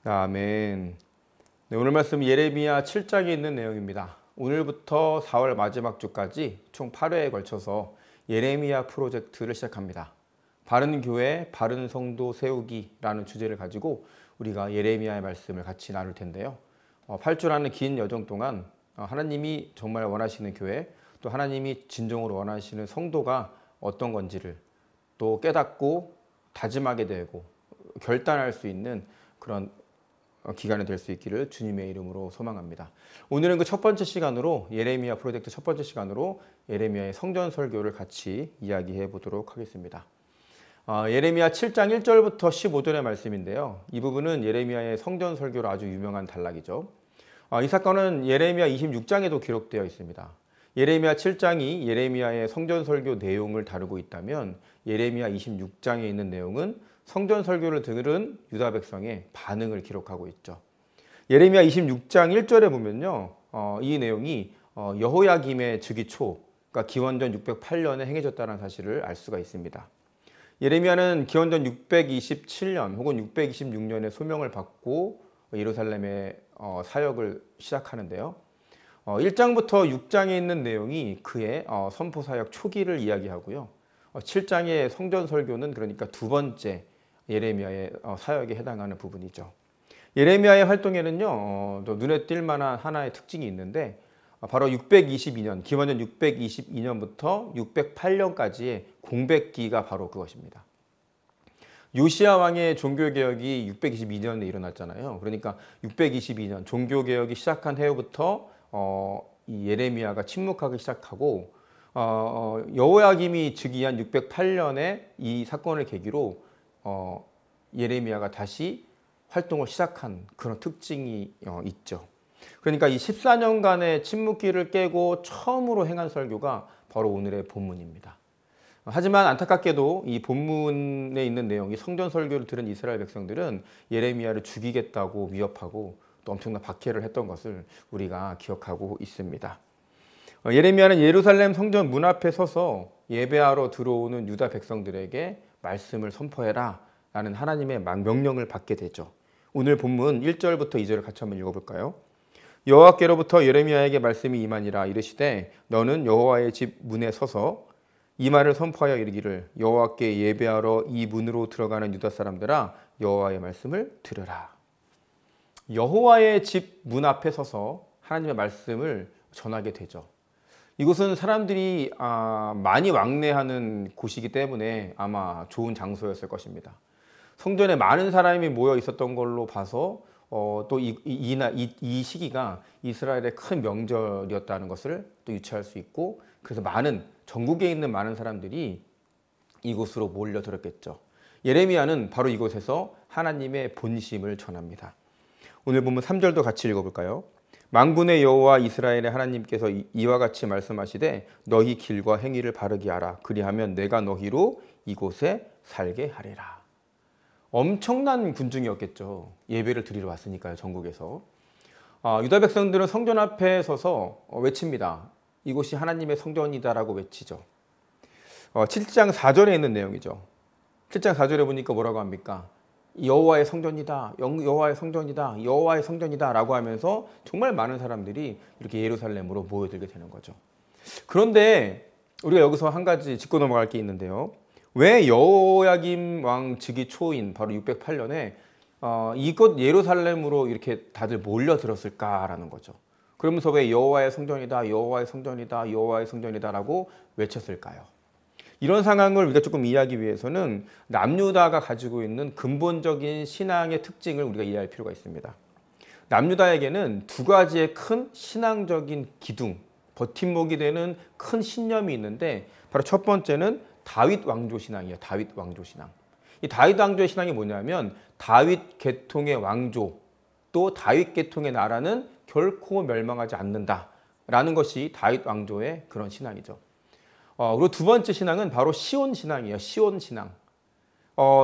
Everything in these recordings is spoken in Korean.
아멘. 네, 오늘 말씀 예레미야 7장에 있는 내용입니다. 오늘부터 4월 마지막 주까지 총 8회에 걸쳐서 예레미야 프로젝트를 시작합니다. 바른 교회, 바른 성도 세우기라는 주제를 가지고 우리가 예레미야의 말씀을 같이 나눌 텐데요. 8주라는 긴 여정 동안 하나님이 정말 원하시는 교회, 또 하나님이 진정으로 원하시는 성도가 어떤 건지를 또 깨닫고 다짐하게 되고 결단할 수 있는 그런 기간이 될 수 있기를 주님의 이름으로 소망합니다. 오늘은 그 첫 번째 시간으로 예레미야 프로젝트 첫 번째 시간으로 예레미야의 성전 설교를 같이 이야기해 보도록 하겠습니다. 예레미야 7장 1절부터 15절의 말씀인데요. 이 부분은 예레미야의 성전 설교로 아주 유명한 단락이죠. 이 사건은 예레미야 26장에도 기록되어 있습니다. 예레미야 7장이 예레미야의 성전 설교 내용을 다루고 있다면 예레미야 26장에 있는 내용은 성전 설교를 들은 유다 백성의 반응을 기록하고 있죠. 예레미야 26장 1절에 보면요. 이 내용이 여호야김의 즉위 초, 그러니까 기원전 608년에 행해졌다는 사실을 알 수가 있습니다. 예레미야는 기원전 627년 혹은 626년에 소명을 받고 예루살렘의 사역을 시작하는데요. 1장부터 6장에 있는 내용이 그의 선포 사역 초기를 이야기하고요. 7장의 성전 설교는 그러니까 두 번째 예레미야의 사역에 해당하는 부분이죠. 예레미야의 활동에는요, 눈에 띌 만한 하나의 특징이 있는데 바로 622년, 기원전 622년부터 608년까지의 공백기가 바로 그것입니다. 요시야 왕의 종교개혁이 622년에 일어났잖아요. 그러니까 622년 종교개혁이 시작한 해부터 이 예레미야가 침묵하기 시작하고 여호야김이 즉위한 608년에 이 사건을 계기로 예레미야가 다시 활동을 시작한 그런 특징이 있죠. 그러니까 이 14년간의 침묵기를 깨고 처음으로 행한 설교가 바로 오늘의 본문입니다. 하지만 안타깝게도 이 본문에 있는 내용이 성전 설교를 들은 이스라엘 백성들은 예레미야를 죽이겠다고 위협하고 또 엄청난 박해를 했던 것을 우리가 기억하고 있습니다. 예레미야는 예루살렘 성전 문 앞에 서서 예배하러 들어오는 유다 백성들에게 말씀을 선포해라 라는 하나님의 명령을 받게 되죠. 오늘 본문 1절부터 2절을 같이 한번 읽어볼까요? 여호와께로부터 예레미야에게 말씀이 임하니라. 이르시되 너는 여호와의 집 문에 서서 이 말을 선포하여 이르기를 여호와께 예배하러 이 문으로 들어가는 유다 사람들아 여호와의 말씀을 들으라. 여호와의 집 문 앞에 서서 하나님의 말씀을 전하게 되죠. 이곳은 사람들이 많이 왕래하는 곳이기 때문에 아마 좋은 장소였을 것입니다. 성전에 많은 사람이 모여 있었던 걸로 봐서 또 이 시기가 이스라엘의 큰 명절이었다는 것을 또 유추할 수 있고, 그래서 전국에 있는 많은 사람들이 이곳으로 몰려들었겠죠. 예레미야는 바로 이곳에서 하나님의 본심을 전합니다. 오늘 보면 3절도 같이 읽어볼까요? 만군의 여호와 이스라엘의 하나님께서 이와 같이 말씀하시되 너희 길과 행위를 바르게 하라. 그리하면 내가 너희로 이곳에 살게 하리라. 엄청난 군중이었겠죠. 예배를 드리러 왔으니까요. 전국에서. 유다 백성들은 성전 앞에 서서 외칩니다. 이곳이 하나님의 성전이다라고 외치죠. 7장 4절에 있는 내용이죠. 7장 4절에 보니까 뭐라고 합니까? 여호와의 성전이다, 여호와의 성전이다, 여호와의 성전이다 라고 하면서 정말 많은 사람들이 이렇게 예루살렘으로 모여들게 되는 거죠. 그런데 우리가 여기서 한 가지 짚고 넘어갈 게 있는데요. 왜 여호야김 왕 즉위 초인 바로 608년에 이곳 예루살렘으로 이렇게 다들 몰려들었을까라는 거죠. 그러면서 왜 여호와의 성전이다, 여호와의 성전이다, 여호와의 성전이다 라고 외쳤을까요? 이런 상황을 우리가 조금 이해하기 위해서는 남유다가 가지고 있는 근본적인 신앙의 특징을 우리가 이해할 필요가 있습니다. 남유다에게는 두 가지의 큰 신앙적인 기둥, 버팀목이 되는 큰 신념이 있는데 바로 첫 번째는 다윗 왕조 신앙이에요. 다윗 왕조 신앙. 이 다윗 왕조의 신앙이 뭐냐면 다윗 계통의 왕조, 또 다윗 계통의 나라는 결코 멸망하지 않는다라는 것이 다윗 왕조의 그런 신앙이죠. 그리고 두 번째 신앙은 바로 시온 신앙이에요. 시온 신앙.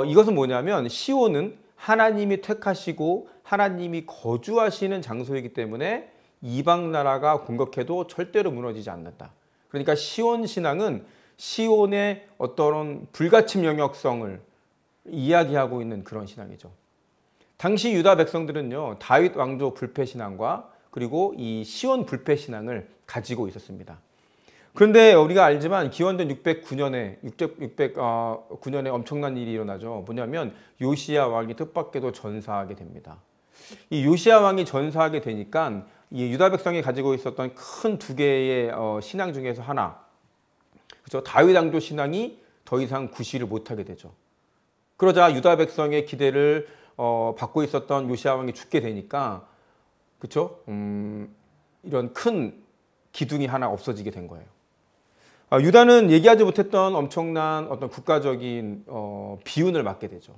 이것은 뭐냐면 시온은 하나님이 택하시고 하나님이 거주하시는 장소이기 때문에 이방 나라가 공격해도 절대로 무너지지 않는다. 그러니까 시온 신앙은 시온의 어떤 불가침 영역성을 이야기하고 있는 그런 신앙이죠. 당시 유다 백성들은요, 다윗 왕조 불패 신앙과 그리고 이 시온 불패 신앙을 가지고 있었습니다. 그런데 우리가 알지만 기원전 609년에 엄청난 일이 일어나죠. 뭐냐면 요시야 왕이 뜻밖에도 전사하게 됩니다. 이 요시야 왕이 전사하게 되니까 이 유다 백성이 가지고 있었던 큰 두 개의 신앙 중에서 하나, 그죠? 다윗 왕조 신앙이 더 이상 구실을 못하게 되죠. 그러자 유다 백성의 기대를 받고 있었던 요시야 왕이 죽게 되니까, 그렇죠? 이런 큰 기둥이 하나 없어지게 된 거예요. 유다는 얘기하지 못했던 엄청난 어떤 국가적인 비운을 맞게 되죠.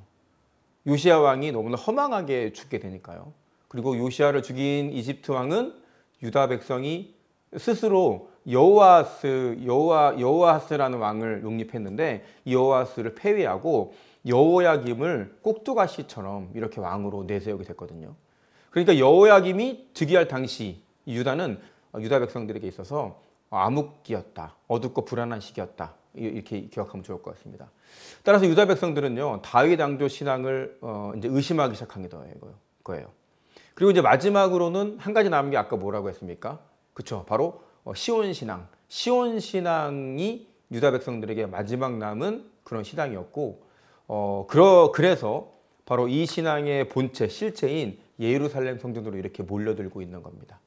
요시야 왕이 너무나 허망하게 죽게 되니까요. 그리고 요시야를 죽인 이집트 왕은 유다 백성이 스스로 여호아스라는 왕을 용립했는데 이 여호아스를 폐위하고 여호야김을 꼭두가시처럼 이렇게 왕으로 내세우게 됐거든요. 그러니까 여호야김이 즉위할 당시 유다는 유다 백성들에게 있어서 암흑기였다, 어둡고 불안한 시기였다, 이렇게 기억하면 좋을 것 같습니다. 따라서 유다 백성들은요, 다윗 왕조 신앙을 이제 의심하기 시작한 거예요. 그리고 이제 마지막으로는 한 가지 남은 게 아까 뭐라고 했습니까? 그렇죠, 바로 시온 신앙. 시온 신앙이 유다 백성들에게 마지막 남은 그런 신앙이었고, 그래서 바로 이 신앙의 본체, 실체인 예루살렘 성전으로 이렇게 몰려들고 있는 겁니다.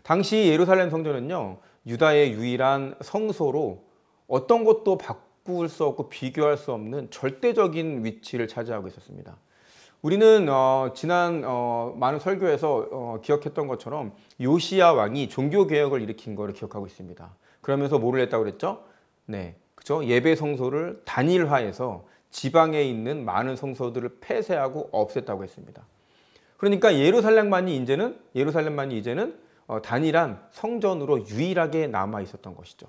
당시 예루살렘 성전은요, 유다의 유일한 성소로 어떤 것도 바꿀 수 없고 비교할 수 없는 절대적인 위치를 차지하고 있었습니다. 우리는 지난 많은 설교에서 기억했던 것처럼 요시야 왕이 종교 개혁을 일으킨 것을 기억하고 있습니다. 그러면서 뭐를 했다고 그랬죠? 네, 그렇죠. 예배 성소를 단일화해서 지방에 있는 많은 성소들을 폐쇄하고 없앴다고 했습니다. 그러니까 예루살렘만이 이제는 단일한 성전으로 유일하게 남아 있었던 것이죠.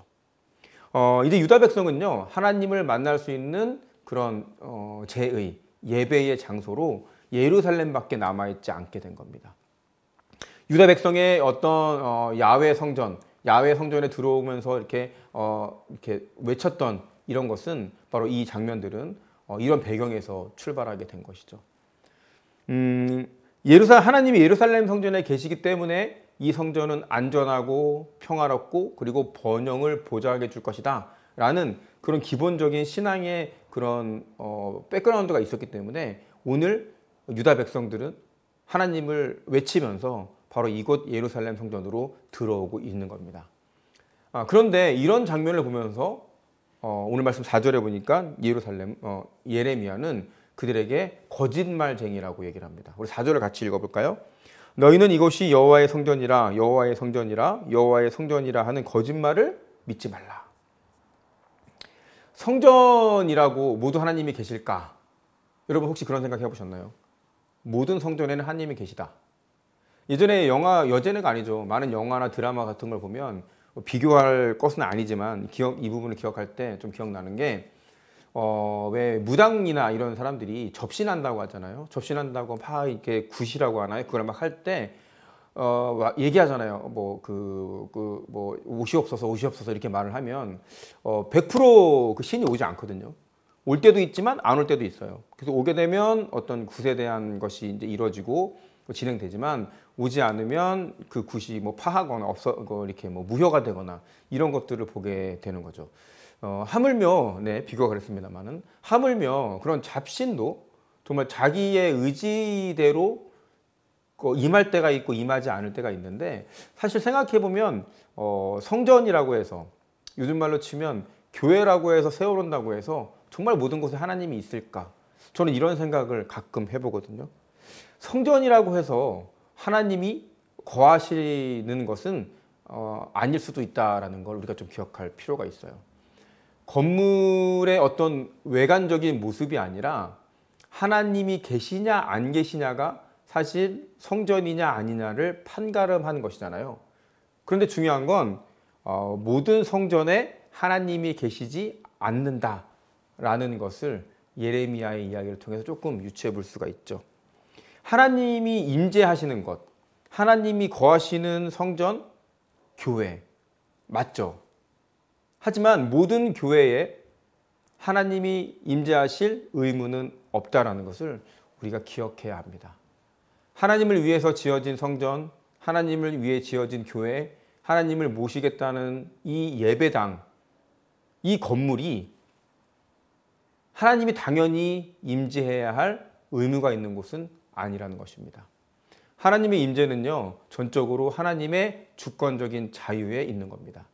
이제 유다 백성은요, 하나님을 만날 수 있는 그런 제의, 예배의 장소로 예루살렘밖에 남아 있지 않게 된 겁니다. 유다 백성의 어떤 야훼 성전에 들어오면서 이렇게 외쳤던 이런 것은 바로 이 장면들은 이런 배경에서 출발하게 된 것이죠. 하나님이 예루살렘 성전에 계시기 때문에 이 성전은 안전하고 평화롭고 그리고 번영을 보장해 줄 것이다 라는 그런 기본적인 신앙의 그런 백그라운드가 있었기 때문에 오늘 유다 백성들은 하나님을 외치면서 바로 이곳 예루살렘 성전으로 들어오고 있는 겁니다. 그런데 이런 장면을 보면서 오늘 말씀 4절에 보니까 예레미야는 그들에게 거짓말쟁이라고 얘기를 합니다. 우리 4절을 같이 읽어볼까요? 너희는 이것이 여호와의 성전이라 여호와의 성전이라 여호와의 성전이라 하는 거짓말을 믿지 말라. 성전이라고 모두 하나님이 계실까? 여러분 혹시 그런 생각 해보셨나요? 모든 성전에는 하나님이 계시다. 예전에가 아니죠. 많은 영화나 드라마 같은 걸 보면 비교할 것은 아니지만 이 부분을 기억할 때 좀 기억나는 게 왜 무당이나 이런 사람들이 접신한다고 하잖아요. 접신한다고 막 이렇게 굿이라고 하나요? 그걸 막 할 때 얘기하잖아요. 옷이 없어서 이렇게 말을 하면 100% 그 신이 오지 않거든요. 올 때도 있지만 안 올 때도 있어요. 그래서 오게 되면 어떤 굿에 대한 것이 이제 이루어지고 진행되지만 오지 않으면 그 굿이 파하거나 이렇게 무효가 되거나 이런 것들을 보게 되는 거죠. 하물며 비교가 그랬습니다만은 하물며 그런 잡신도 정말 자기의 의지대로 임할 때가 있고 임하지 않을 때가 있는데 사실 생각해 보면 성전이라고 해서 요즘 말로 치면 교회라고 해서 세워놓는다고 해서 정말 모든 곳에 하나님이 있을까? 저는 이런 생각을 가끔 해보거든요. 성전이라고 해서 하나님이 거하시는 것은 아닐 수도 있다라는 걸 우리가 좀 기억할 필요가 있어요. 건물의 어떤 외관적인 모습이 아니라 하나님이 계시냐 안 계시냐가 사실 성전이냐 아니냐를 판가름하는 것이잖아요. 그런데 중요한 건 모든 성전에 하나님이 계시지 않는다라는 것을 예레미야의 이야기를 통해서 조금 유추해 볼 수가 있죠. 하나님이 임재하시는 것, 하나님이 거하시는 성전, 교회 맞죠? 하지만 모든 교회에 하나님이 임재하실 의무는 없다라는 것을 우리가 기억해야 합니다. 하나님을 위해서 지어진 성전, 하나님을 위해 지어진 교회, 하나님을 모시겠다는 이 예배당, 이 건물이 하나님이 당연히 임재해야 할 의무가 있는 곳은 아니라는 것입니다. 하나님의 임재는요, 전적으로 하나님의 주권적인 자유에 있는 겁니다.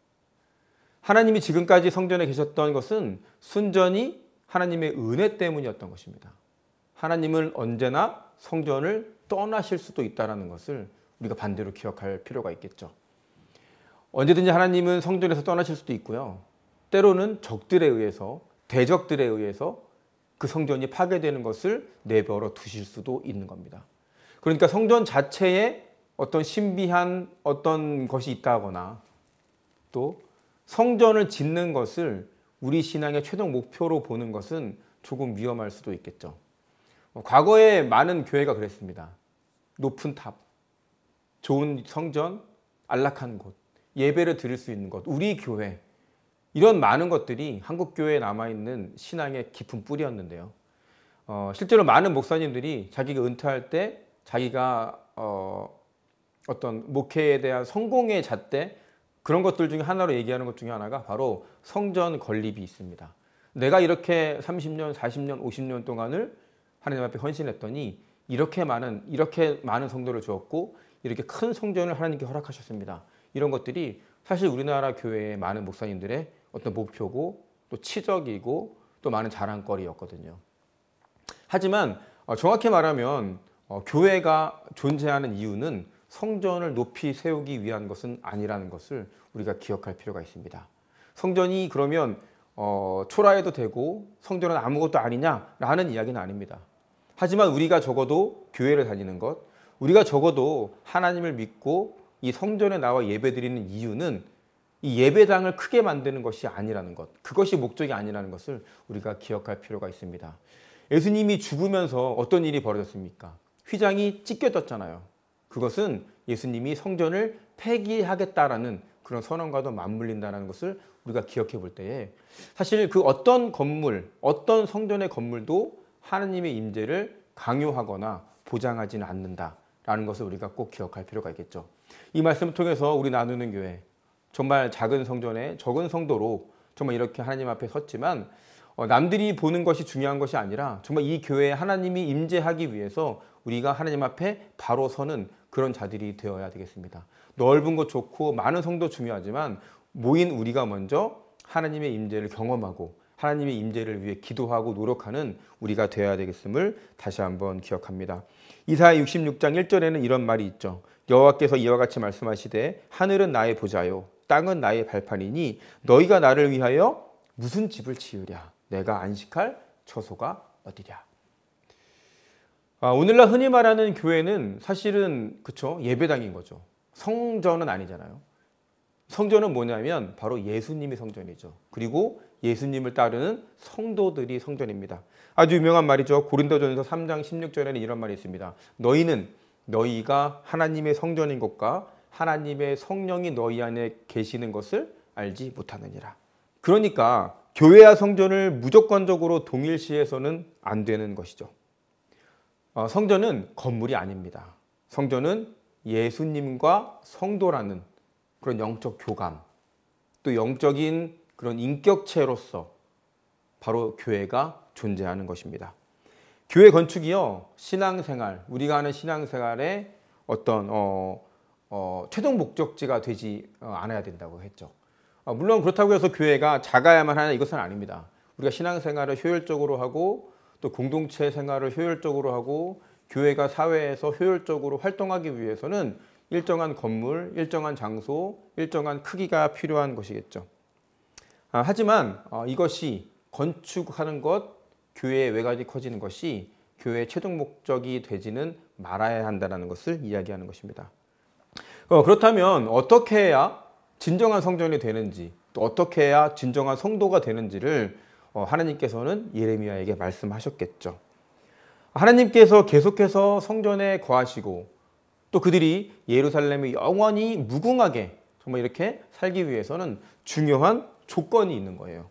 하나님이 지금까지 성전에 계셨던 것은 순전히 하나님의 은혜 때문이었던 것입니다. 하나님은 언제나 성전을 떠나실 수도 있다는 것을 우리가 반대로 기억할 필요가 있겠죠. 언제든지 하나님은 성전에서 떠나실 수도 있고요. 때로는 적들에 의해서, 대적들에 의해서 그 성전이 파괴되는 것을 내버려 두실 수도 있는 겁니다. 그러니까 성전 자체에 어떤 신비한 어떤 것이 있다거나 또 성전을 짓는 것을 우리 신앙의 최종 목표로 보는 것은 조금 위험할 수도 있겠죠. 과거에 많은 교회가 그랬습니다. 높은 탑, 좋은 성전, 안락한 곳, 예배를 드릴 수 있는 것, 우리 교회, 이런 많은 것들이 한국교회에 남아있는 신앙의 깊은 뿌리였는데요. 실제로 많은 목사님들이 자기가 은퇴할 때 자기가 어떤 목회에 대한 성공의 잣대, 그런 것들 중에 하나로 얘기하는 것 중에 하나가 바로 성전 건립이 있습니다. 내가 이렇게 30년, 40년, 50년 동안을 하나님 앞에 헌신했더니 이렇게 많은 성도를 주었고 이렇게 큰 성전을 하나님께 허락하셨습니다. 이런 것들이 사실 우리나라 교회의 많은 목사님들의 어떤 목표고 또 치적이고 또 많은 자랑거리였거든요. 하지만 정확히 말하면 교회가 존재하는 이유는 성전을 높이 세우기 위한 것은 아니라는 것을 우리가 기억할 필요가 있습니다. 성전이 그러면 초라해도 되고 성전은 아무것도 아니냐라는 이야기는 아닙니다. 하지만 우리가 적어도 교회를 다니는 것, 우리가 적어도 하나님을 믿고 이 성전에 나와 예배드리는 이유는 이 예배당을 크게 만드는 것이 아니라는 것, 그것이 목적이 아니라는 것을 우리가 기억할 필요가 있습니다. 예수님이 죽으면서 어떤 일이 벌어졌습니까? 휘장이 찢겨졌잖아요. 그것은 예수님이 성전을 폐기하겠다라는 그런 선언과도 맞물린다는 것을 우리가 기억해 볼 때에 사실 그 어떤 건물, 어떤 성전의 건물도 하나님의 임재를 강요하거나 보장하지는 않는다라는 것을 우리가 꼭 기억할 필요가 있겠죠. 이 말씀을 통해서 우리 나누는 교회, 정말 작은 성전에 적은 성도로 정말 이렇게 하나님 앞에 섰지만 남들이 보는 것이 중요한 것이 아니라 정말 이 교회에 하나님이 임재하기 위해서 우리가 하나님 앞에 바로 서는 그런 자들이 되어야 되겠습니다. 넓은 곳 좋고 많은 성도 중요하지만 모인 우리가 먼저 하나님의 임재를 경험하고 하나님의 임재를 위해 기도하고 노력하는 우리가 되어야 되겠음을 다시 한번 기억합니다. 이사야 66장 1절에는 이런 말이 있죠. 여호와께서 이와 같이 말씀하시되 하늘은 나의 보좌요 땅은 나의 발판이니 너희가 나를 위하여 무슨 집을 지으랴 내가 안식할 처소가 어디랴. 오늘날 흔히 말하는 교회는 사실은 그쵸, 예배당인 거죠. 성전은 아니잖아요. 성전은 뭐냐면 바로 예수님이 성전이죠. 그리고 예수님을 따르는 성도들이 성전입니다. 아주 유명한 말이죠. 고린도전서 3장 16절에는 이런 말이 있습니다. 너희가 하나님의 성전인 것과 하나님의 성령이 너희 안에 계시는 것을 알지 못하느니라. 그러니까 교회와 성전을 무조건적으로 동일시해서는 안 되는 것이죠. 성전은 건물이 아닙니다. 성전은 예수님과 성도라는 그런 영적 교감, 또 영적인 그런 인격체로서 바로 교회가 존재하는 것입니다. 교회 건축이요, 신앙생활, 우리가 하는 신앙생활의 어떤 최종 목적지가 되지 않아야 된다고 했죠. 물론 그렇다고 해서 교회가 작아야만 하는 이것은 아닙니다. 우리가 신앙생활을 효율적으로 하고 또 공동체 생활을 효율적으로 하고 교회가 사회에서 효율적으로 활동하기 위해서는 일정한 건물, 일정한 장소, 일정한 크기가 필요한 것이겠죠. 하지만 이것이 건축하는 것, 교회의 외곽이 커지는 것이 교회의 최종 목적이 되지는 말아야 한다는 것을 이야기하는 것입니다. 그렇다면 어떻게 해야 진정한 성전이 되는지, 또 어떻게 해야 진정한 성도가 되는지를 하나님께서는 예레미야에게 말씀하셨겠죠. 하나님께서 계속해서 성전에 거하시고 또 그들이 예루살렘이 영원히 무궁하게 정말 이렇게 살기 위해서는 중요한 조건이 있는 거예요.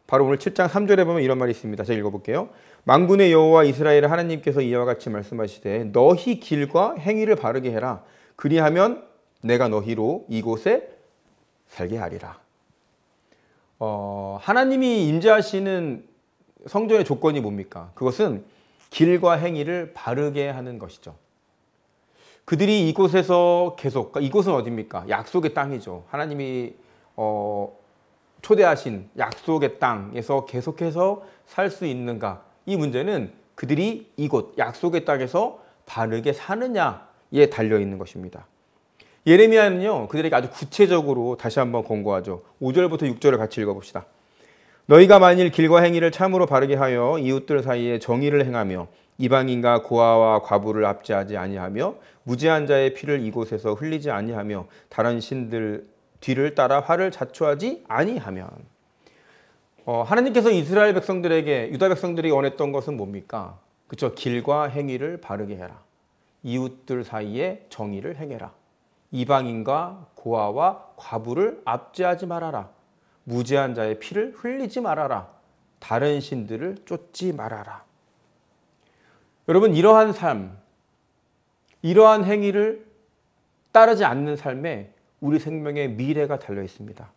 바로 오늘 7장 3절에 보면 이런 말이 있습니다. 제가 읽어볼게요. 만군의 여호와 이스라엘 하나님께서 이와 같이 말씀하시되 너희 길과 행위를 바르게 해라. 그리하면 내가 너희로 이곳에 살게 하리라. 하나님이 임재하시는 성전의 조건이 뭡니까? 그것은 길과 행위를 바르게 하는 것이죠. 그들이 이곳에서 계속, 이곳은 어디입니까? 약속의 땅이죠. 하나님이 초대하신 약속의 땅에서 계속해서 살 수 있는가? 이 문제는 그들이 이곳 약속의 땅에서 바르게 사느냐에 달려있는 것입니다. 예레미야는요, 그들에게 아주 구체적으로 다시 한번 권고하죠. 5절부터 6절을 같이 읽어봅시다. 너희가 만일 길과 행위를 참으로 바르게 하여 이웃들 사이에 정의를 행하며 이방인과 고아와 과부를 압제하지 아니하며 무죄한 자의 피를 이곳에서 흘리지 아니하며 다른 신들 뒤를 따라 화를 자초하지 아니하면, 하나님께서 이스라엘 백성들에게, 유다 백성들이 원했던 것은 뭡니까? 그렇죠? 길과 행위를 바르게 해라. 이웃들 사이에 정의를 행해라. 이방인과 고아와 과부를 압제하지 말아라. 무죄한 자의 피를 흘리지 말아라. 다른 신들을 쫓지 말아라. 여러분, 이러한 삶, 이러한 행위를 따르지 않는 삶에 우리 생명의 미래가 달려 있습니다.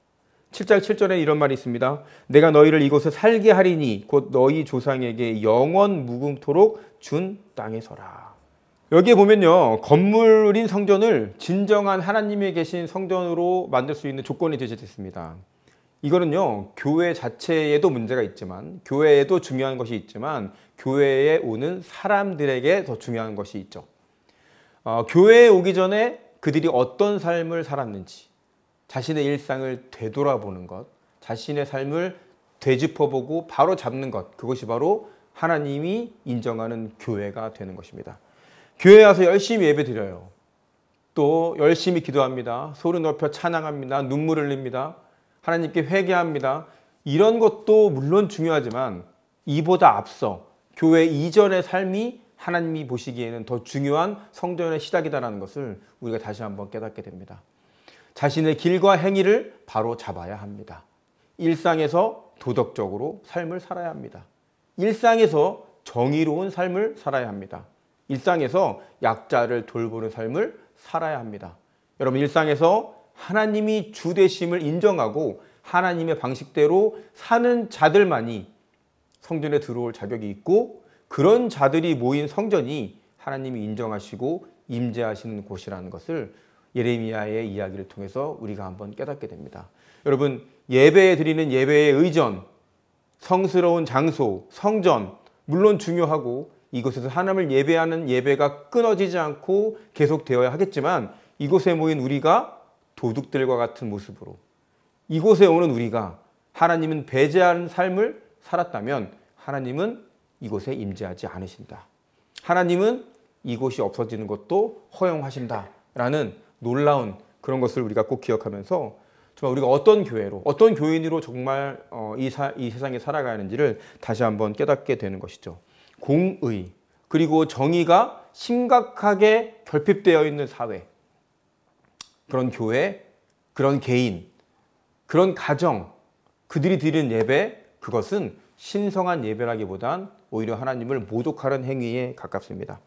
7장 7절에 이런 말이 있습니다. 내가 너희를 이곳에 살게 하리니 곧 너희 조상에게 영원 무궁토록 준 땅에 서라. 여기에 보면요, 건물인 성전을 진정한 하나님이 계신 성전으로 만들 수 있는 조건이 제시됐습니다. 이거는요, 교회 자체에도 문제가 있지만, 교회에도 중요한 것이 있지만, 교회에 오는 사람들에게 더 중요한 것이 있죠. 교회에 오기 전에 그들이 어떤 삶을 살았는지, 자신의 일상을 되돌아보는 것, 자신의 삶을 되짚어보고 바로 잡는 것, 그것이 바로 하나님이 인정하는 교회가 되는 것입니다. 교회에 와서 열심히 예배 드려요. 또 열심히 기도합니다. 소리 높여 찬양합니다. 눈물 흘립니다. 하나님께 회개합니다. 이런 것도 물론 중요하지만 이보다 앞서 교회 이전의 삶이 하나님이 보시기에는 더 중요한 성전의 시작이다라는 것을 우리가 다시 한번 깨닫게 됩니다. 자신의 길과 행위를 바로 잡아야 합니다. 일상에서 도덕적으로 삶을 살아야 합니다. 일상에서 정의로운 삶을 살아야 합니다. 일상에서 약자를 돌보는 삶을 살아야 합니다. 여러분, 일상에서 하나님이 주되심을 인정하고 하나님의 방식대로 사는 자들만이 성전에 들어올 자격이 있고, 그런 자들이 모인 성전이 하나님이 인정하시고 임재하시는 곳이라는 것을 예레미야의 이야기를 통해서 우리가 한번 깨닫게 됩니다. 여러분, 예배 드리는 예배의 의전, 성스러운 장소, 성전 물론 중요하고 이곳에서 하나님을 예배하는 예배가 끊어지지 않고 계속되어야 하겠지만, 이곳에 모인 우리가 도둑들과 같은 모습으로, 이곳에 오는 우리가 하나님은 배제하는 삶을 살았다면 하나님은 이곳에 임재하지 않으신다. 하나님은 이곳이 없어지는 것도 허용하신다라는 놀라운 그런 것을 우리가 꼭 기억하면서 정말 우리가 어떤 교회로, 어떤 교인으로 정말 이 세상에 살아가는지를 다시 한번 깨닫게 되는 것이죠. 공의, 그리고 정의가 심각하게 결핍되어 있는 사회, 그런 교회, 그런 개인, 그런 가정, 그들이 드리는 예배, 그것은 신성한 예배라기보단 오히려 하나님을 모독하는 행위에 가깝습니다.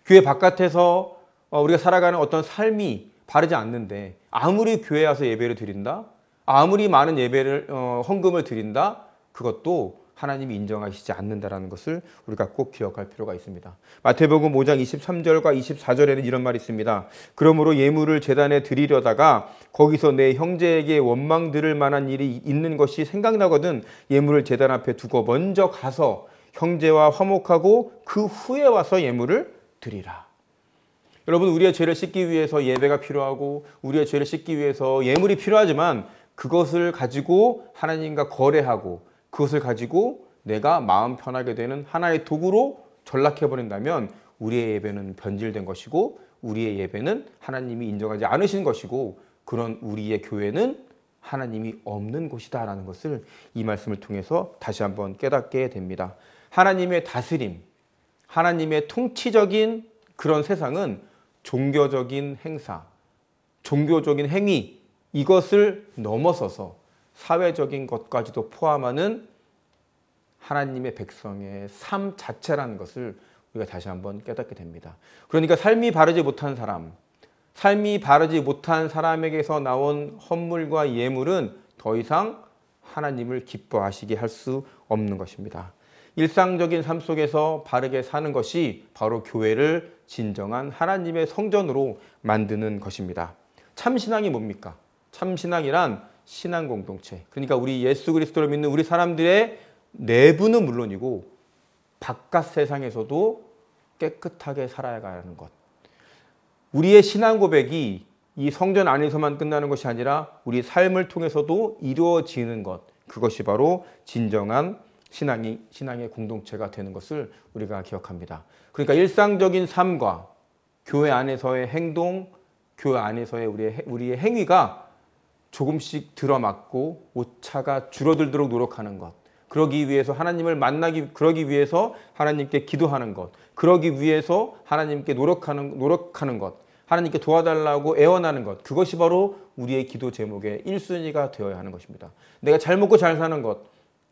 교회 바깥에서 우리가 살아가는 어떤 삶이 바르지 않는데, 아무리 교회에 와서 예배를 드린다, 아무리 많은 예배를 헌금을 드린다, 그것도 하나님이 인정하시지 않는다라는 것을 우리가 꼭 기억할 필요가 있습니다. 마태복음 5장 23절과 24절에는 이런 말이 있습니다. 그러므로 예물을 제단에 드리려다가 거기서 내 형제에게 원망 들을 만한 일이 있는 것이 생각나거든 예물을 제단 앞에 두고 먼저 가서 형제와 화목하고 그 후에 와서 예물을 드리라. 여러분, 우리의 죄를 씻기 위해서 예배가 필요하고 우리의 죄를 씻기 위해서 예물이 필요하지만, 그것을 가지고 하나님과 거래하고 그것을 가지고 내가 마음 편하게 되는 하나의 도구로 전락해버린다면 우리의 예배는 변질된 것이고, 우리의 예배는 하나님이 인정하지 않으신 것이고, 그런 우리의 교회는 하나님이 없는 곳이다 라는 것을 이 말씀을 통해서 다시 한번 깨닫게 됩니다. 하나님의 다스림, 하나님의 통치적인 그런 세상은 종교적인 행사, 종교적인 행위, 이것을 넘어서서 사회적인 것까지도 포함하는 하나님의 백성의 삶 자체라는 것을 우리가 다시 한번 깨닫게 됩니다. 그러니까 삶이 바르지 못한 사람, 삶이 바르지 못한 사람에게서 나온 헌물과 예물은 더 이상 하나님을 기뻐하시게 할 수 없는 것입니다. 일상적인 삶 속에서 바르게 사는 것이 바로 교회를 진정한 하나님의 성전으로 만드는 것입니다. 참신앙이 뭡니까? 참신앙이란 신앙 공동체. 그러니까 우리 예수 그리스도를 믿는 우리 사람들의 내부는 물론이고 바깥 세상에서도 깨끗하게 살아야 하는 것. 우리의 신앙 고백이 이 성전 안에서만 끝나는 것이 아니라 우리 삶을 통해서도 이루어지는 것. 그것이 바로 진정한 신앙의 공동체가 되는 것을 우리가 기억합니다. 그러니까 일상적인 삶과 교회 안에서의 행동, 교회 안에서의 우리의 행위가 조금씩 들어맞고 오차가 줄어들도록 노력하는 것. 그러기 위해서 그러기 위해서 하나님께 기도하는 것. 그러기 위해서 하나님께 노력하는 것. 하나님께 도와달라고 애원하는 것. 그것이 바로 우리의 기도 제목의 1순위가 되어야 하는 것입니다. 내가 잘 먹고 잘 사는 것.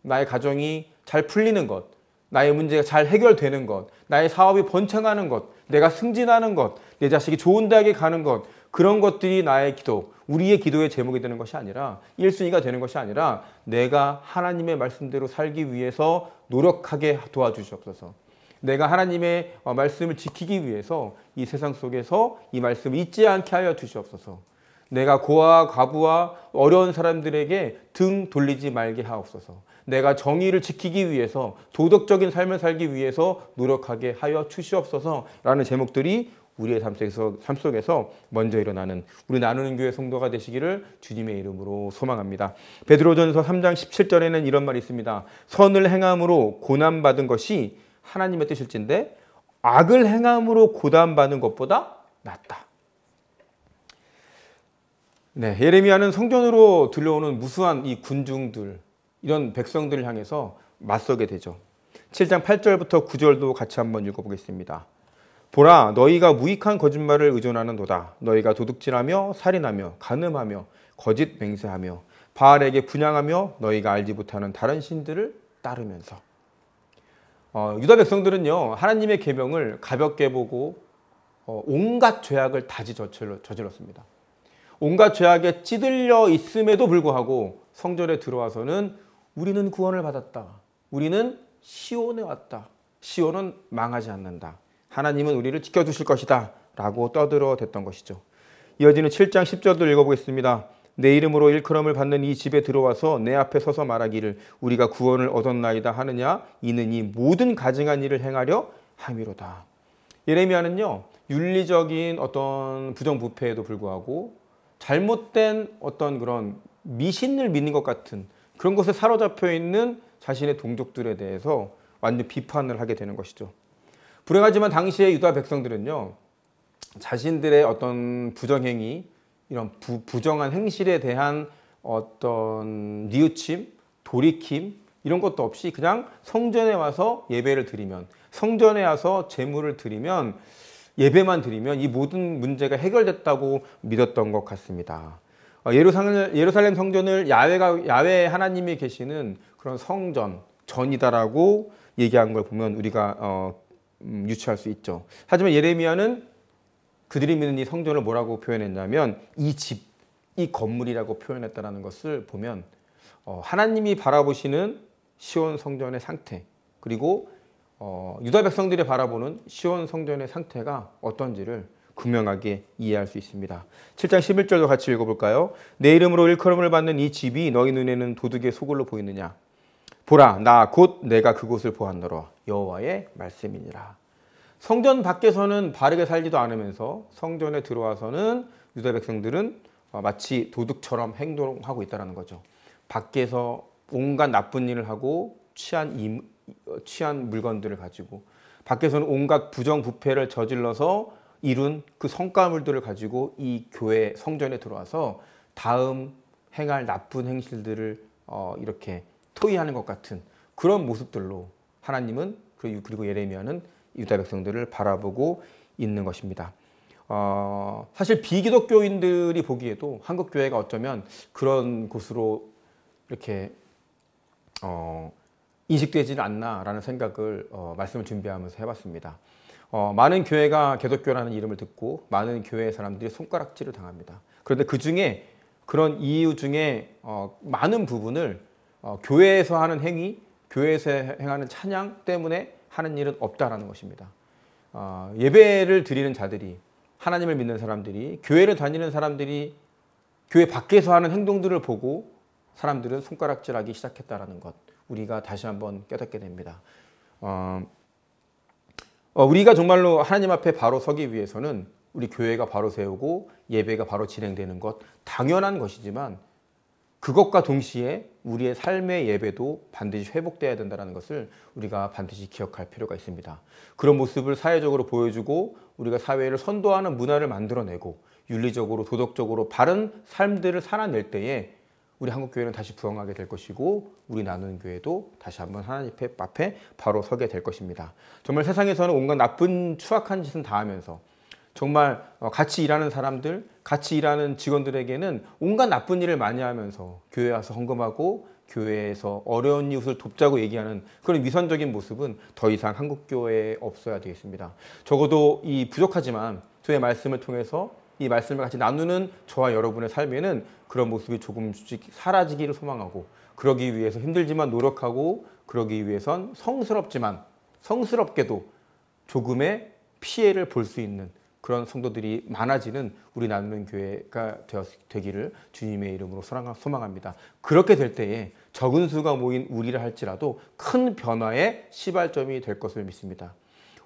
나의 가정이 잘 풀리는 것. 나의 문제가 잘 해결되는 것. 나의 사업이 번창하는 것. 내가 승진하는 것. 내 자식이 좋은 대학에 가는 것. 그런 것들이 나의 기도, 우리의 기도의 제목이 되는 것이 아니라 1순위가 되는 것이 아니라 내가 하나님의 말씀대로 살기 위해서 노력하게 도와주시옵소서. 내가 하나님의 말씀을 지키기 위해서 이 세상 속에서 이 말씀을 잊지 않게 하여 주시옵소서. 내가 고아와 과부와 어려운 사람들에게 등 돌리지 말게 하옵소서. 내가 정의를 지키기 위해서 도덕적인 삶을 살기 위해서 노력하게 하여 주시옵소서라는 제목들이 우리의 삶 속에서 먼저 일어나는 우리 나누는 교회 성도가 되시기를 주님의 이름으로 소망합니다. 베드로전서 3장 17절에는 이런 말이 있습니다. 선을 행함으로 고난받은 것이 하나님의 뜻일진데 악을 행함으로 고난받는 것보다 낫다. 네, 예레미야는 성전으로 들려오는 무수한 이 군중들, 이런 백성들을 향해서 맞서게 되죠. 7장 8절부터 9절도 같이 한번 읽어보겠습니다. 보라, 너희가 무익한 거짓말을 의존하는도다. 너희가 도둑질하며 살인하며 간음하며 거짓 맹세하며 바알에게 분향하며 너희가 알지 못하는 다른 신들을 따르면서. 유다 백성들은요, 하나님의 계명을 가볍게 보고 온갖 죄악을 다 저질렀습니다. 온갖 죄악에 찌들려 있음에도 불구하고 성전에 들어와서는 우리는 구원을 받았다. 우리는 시온에 왔다. 시온은 망하지 않는다. 하나님은 우리를 지켜주실 것이다 라고 떠들어댔던 것이죠. 이어지는 7장 10절도 읽어보겠습니다. 내 이름으로 일컬음을 받는 이 집에 들어와서 내 앞에 서서 말하기를 우리가 구원을 얻었나이다 하느냐 이는 이 모든 가증한 일을 행하려 함이로다. 예레미야는요, 윤리적인 어떤 부정부패에도 불구하고 잘못된 어떤 그런 미신을 믿는 것 같은 그런 것에 사로잡혀 있는 자신의 동족들에 대해서 완전 비판을 하게 되는 것이죠. 불행하지만 당시의 유다 백성들은요, 자신들의 어떤 부정행위, 이런 부정한 행실에 대한 어떤 뉘우침, 돌이킴 이런 것도 없이 그냥 성전에 와서 예배를 드리면, 성전에 와서 제물을 드리면, 예배만 드리면 이 모든 문제가 해결됐다고 믿었던 것 같습니다. 예루살렘 성전을 야외 하나님이 계시는 그런 전이다라고 얘기한 걸 보면 우리가 유추할 수 있죠. 하지만 예레미야는 그들이 믿는 이 성전을 뭐라고 표현했냐면 이 집, 이 건물이라고 표현했다는 것을 보면 하나님이 바라보시는 시온 성전의 상태, 그리고 유다 백성들이 바라보는 시온 성전의 상태가 어떤지를 분명하게 이해할 수 있습니다. 7장 11절도 같이 읽어볼까요? 내 이름으로 일컬음을 받는 이 집이 너희 눈에는 도둑의 소굴로 보이느냐? 보라, 나 곧 내가 그곳을 보았노라. 여호와의 말씀이니라. 성전 밖에서는 바르게 살지도 않으면서 성전에 들어와서는 유다 백성들은 마치 도둑처럼 행동하고 있다는 거죠. 밖에서 온갖 나쁜 일을 하고 취한 물건들을 가지고, 밖에서는 온갖 부정부패를 저질러서 이룬 그 성과물들을 가지고 이 교회 성전에 들어와서 다음 행할 나쁜 행실들을 이렇게 토의하는 것 같은 그런 모습들로 하나님은, 그리고 예레미야는 유다 백성들을 바라보고 있는 것입니다. 사실 비기독교인들이 보기에도 한국 교회가 어쩌면 그런 곳으로 이렇게 인식되지는 않나라는 생각을 말씀을 준비하면서 해봤습니다. 많은 교회가 개독교라는 이름을 듣고 많은 교회 사람들이 손가락질을 당합니다. 그런데 그 중에 그런 이유 중에 많은 부분을 교회에서 하는 행위, 교회에서 행하는 찬양 때문에 하는 일은 없다라는 것입니다. 예배를 드리는 자들이, 하나님을 믿는 사람들이, 교회를 다니는 사람들이 교회 밖에서 하는 행동들을 보고 사람들은 손가락질하기 시작했다라는 것, 우리가 다시 한번 깨닫게 됩니다. 우리가 정말로 하나님 앞에 바로 서기 위해서는 우리 교회가 바로 세우고 예배가 바로 진행되는 것 당연한 것이지만, 그것과 동시에 우리의 삶의 예배도 반드시 회복돼야 된다는 것을 우리가 반드시 기억할 필요가 있습니다. 그런 모습을 사회적으로 보여주고 우리가 사회를 선도하는 문화를 만들어내고 윤리적으로 도덕적으로 바른 삶들을 살아낼 때에 우리 한국교회는 다시 부흥하게 될 것이고, 우리 나누는 교회도 다시 한번 하나님 앞에 바로 서게 될 것입니다. 정말 세상에서는 온갖 나쁜 추악한 짓은 다 하면서 정말 같이 일하는 사람들, 같이 일하는 직원들에게는 온갖 나쁜 일을 많이 하면서 교회에 와서 헌금하고 교회에서 어려운 이웃을 돕자고 얘기하는 그런 위선적인 모습은 더 이상 한국교회에 없어야 되겠습니다. 적어도 이 부족하지만 주의 말씀을 통해서 이 말씀을 같이 나누는 저와 여러분의 삶에는 그런 모습이 조금씩 사라지기를 소망하고, 그러기 위해서 힘들지만 노력하고, 그러기 위해선 성스럽게도 조금의 피해를 볼 수 있는 그런 성도들이 많아지는 우리 나누는 교회가 되기를 주님의 이름으로 소망합니다. 그렇게 될 때에 적은 수가 모인 우리를 할지라도 큰 변화의 시발점이 될 것을 믿습니다.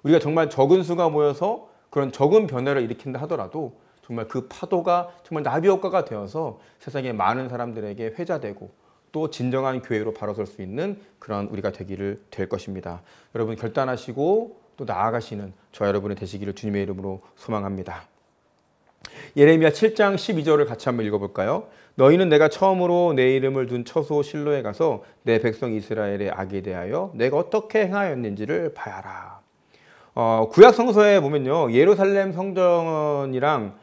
우리가 정말 적은 수가 모여서 그런 적은 변화를 일으킨다 하더라도 정말 그 파도가 정말 나비 효과가 되어서 세상의 많은 사람들에게 회자되고 또 진정한 교회로 바로 설 수 있는 그런 우리가 되기를 될 것입니다. 여러분 결단하시고 또 나아가시는 저 여러분이 되시기를 주님의 이름으로 소망합니다. 예레미야 7장 12절을 같이 한번 읽어볼까요? 너희는 내가 처음으로 내 이름을 둔 처소 실로에 가서 내 백성 이스라엘의 악에 대하여 내가 어떻게 행하였는지를 봐야라. 구약 성서에 보면요, 예루살렘 성전이랑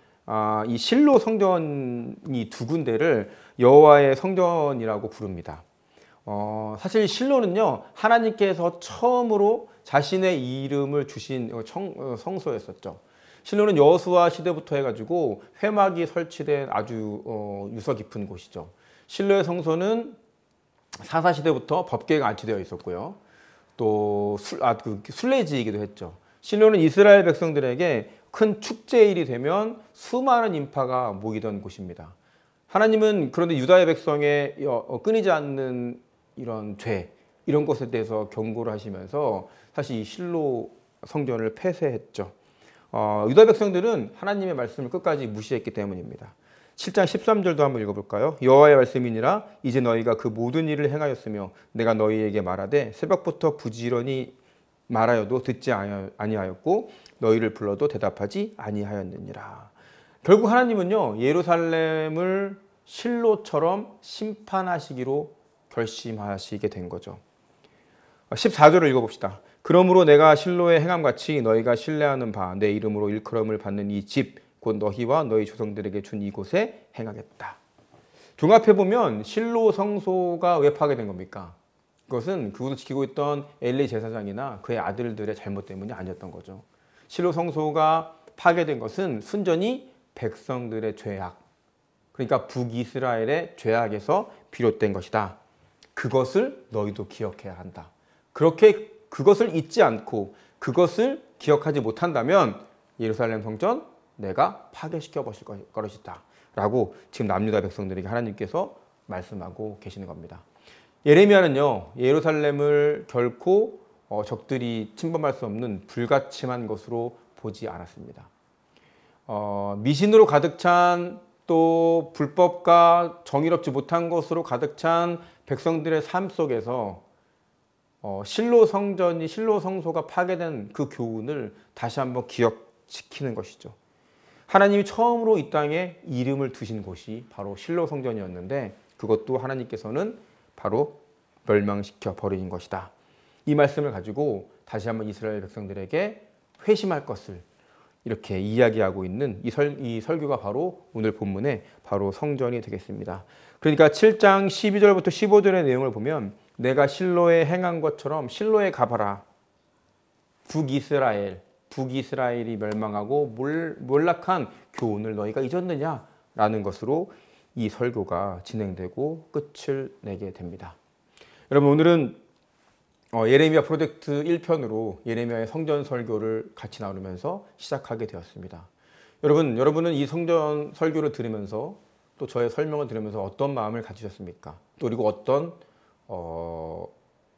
이 실로 성전이 두 군데를 여호와의 성전이라고 부릅니다. 사실 실로는요, 하나님께서 처음으로 자신의 이름을 주신 성소였었죠. 실로는 여호수아 시대부터 해가지고 회막이 설치된 아주 유서 깊은 곳이죠. 실로의 성소는 사사 시대부터 법궤가 안치되어 있었고요. 또 순례지이기도 했죠. 실로는 이스라엘 백성들에게 큰 축제일이 되면 수많은 인파가 모이던 곳입니다. 하나님은 그런데 유다의 백성의 끊이지 않는 이런 죄, 이런 것에 대해서 경고를 하시면서 사실 이 실로 성전을 폐쇄했죠. 유다 백성들은 하나님의 말씀을 끝까지 무시했기 때문입니다. 7장 13절도 한번 읽어볼까요? 여호와의 말씀이니라 이제 너희가 그 모든 일을 행하였으며 내가 너희에게 말하되 새벽부터 부지런히 말하여도 듣지 아니하였고 너희를 불러도 대답하지 아니하였느니라. 결국 하나님은요, 예루살렘을 실로처럼 심판하시기로 결심하시게 된 거죠. 14절을 읽어봅시다. 그러므로 내가 실로에 행함같이 너희가 신뢰하는 바 내 이름으로 일컬음을 받는 이 집 곧 너희와 너희 조상들에게 준 이곳에 행하겠다. 종합해보면 실로 성소가 왜 파괴된 겁니까? 그것은 그곳을 지키고 있던 엘리 제사장이나 그의 아들들의 잘못 때문이 아니었던 거죠. 실로 성소가 파괴된 것은 순전히 백성들의 죄악, 그러니까 북이스라엘의 죄악에서 비롯된 것이다. 그것을 너희도 기억해야 한다. 그렇게 그것을 잊지 않고 그것을 기억하지 못한다면 예루살렘 성전 내가 파괴시켜 버릴 것이다 라고 지금 남유다 백성들에게 하나님께서 말씀하고 계시는 겁니다. 예레미야는요, 예루살렘을 결코 적들이 침범할 수 없는 불가침한 것으로 보지 않았습니다. 미신으로 가득 찬, 또 불법과 정의롭지 못한 것으로 가득 찬 백성들의 삶 속에서 실로 성전이, 실로 성소가 파괴된 그 교훈을 다시 한번 기억시키는 것이죠. 하나님이 처음으로 이 땅에 이름을 두신 곳이 바로 실로 성전이었는데 그것도 하나님께서는 바로 멸망시켜 버린 것이다. 이 말씀을 가지고 다시 한번 이스라엘 백성들에게 회심할 것을 이렇게 이야기하고 있는 이 설교가 바로 오늘 본문의 바로 성전이 되겠습니다. 그러니까 7장 12절부터 15절의 내용을 보면 내가 실로에 행한 것처럼 실로에 가봐라. 북이스라엘이 멸망하고 몰락한 교훈을 너희가 잊었느냐라는 것으로 이 설교가 진행되고 끝을 내게 됩니다. 여러분, 오늘은 예레미야 프로젝트 1편으로 예레미야의 성전 설교를 같이 나누면서 시작하게 되었습니다. 여러분은 이 성전 설교를 들으면서 또 저의 설명을 들으면서 어떤 마음을 가지셨습니까? 또 그리고 어떤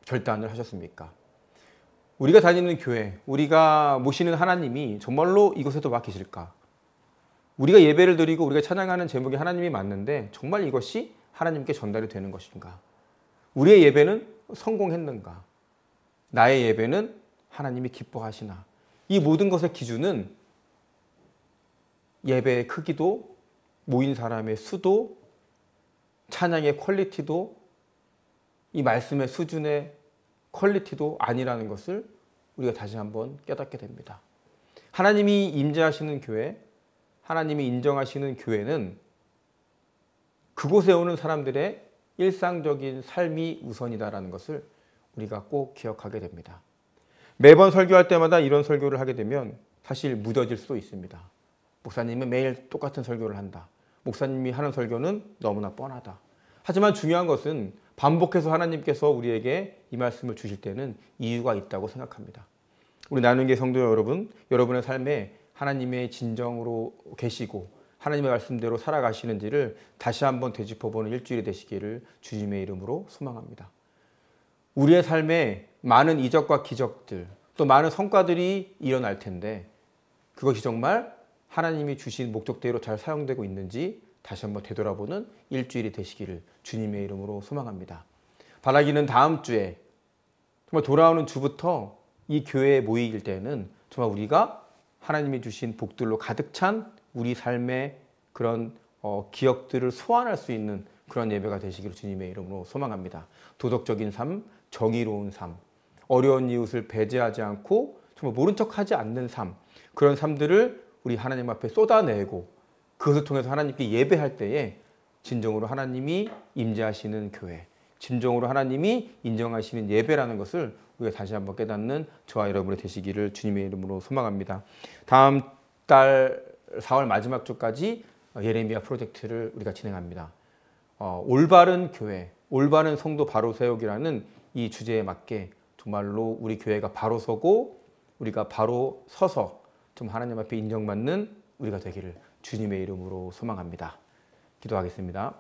결단을 하셨습니까? 우리가 다니는 교회, 우리가 모시는 하나님이 정말로 이곳에도 와 계실까? 우리가 예배를 드리고 우리가 찬양하는 제목이 하나님이 맞는데 정말 이것이 하나님께 전달이 되는 것인가? 우리의 예배는 성공했는가? 나의 예배는 하나님이 기뻐하시나? 이 모든 것의 기준은 예배의 크기도, 모인 사람의 수도, 찬양의 퀄리티도, 이 말씀의 수준의 퀄리티도 아니라는 것을 우리가 다시 한번 깨닫게 됩니다. 하나님이 임재하시는 교회, 하나님이 인정하시는 교회는 그곳에 오는 사람들의 일상적인 삶이 우선이다라는 것을 우리가 꼭 기억하게 됩니다. 매번 설교할 때마다 이런 설교를 하게 되면 사실 무뎌질 수도 있습니다. 목사님은 매일 똑같은 설교를 한다. 목사님이 하는 설교는 너무나 뻔하다. 하지만 중요한 것은 반복해서 하나님께서 우리에게 이 말씀을 주실 때는 이유가 있다고 생각합니다. 우리 나눔교회 성도 여러분, 여러분의 삶에 하나님의 진정으로 계시고 하나님의 말씀대로 살아가시는지를 다시 한번 되짚어보는 일주일이 되시기를 주님의 이름으로 소망합니다. 우리의 삶에 많은 이적과 기적들, 또 많은 성과들이 일어날 텐데 그것이 정말 하나님이 주신 목적대로 잘 사용되고 있는지 다시 한번 되돌아보는 일주일이 되시기를 주님의 이름으로 소망합니다. 바라기는 다음 주에 정말 돌아오는 주부터 이 교회에 모이길 때는 정말 우리가 하나님이 주신 복들로 가득 찬 우리 삶의 그런 기억들을 소환할 수 있는 그런 예배가 되시기를 주님의 이름으로 소망합니다. 도덕적인 삶, 정의로운 삶, 어려운 이웃을 배제하지 않고 정말 모른 척하지 않는 삶, 그런 삶들을 우리 하나님 앞에 쏟아내고 그것을 통해서 하나님께 예배할 때에 진정으로 하나님이 임재하시는 교회, 진정으로 하나님이 인정하시는 예배라는 것을 우리가 다시 한번 깨닫는 저와 여러분이 되시기를 주님의 이름으로 소망합니다. 다음 달 4월 마지막 주까지 예레미야 프로젝트를 우리가 진행합니다. 올바른 교회, 올바른 성도 바로 세우기라는 이 주제에 맞게 정말로 우리 교회가 바로 서고 우리가 바로 서서 좀 하나님 앞에 인정받는 우리가 되기를 주님의 이름으로 소망합니다. 기도하겠습니다.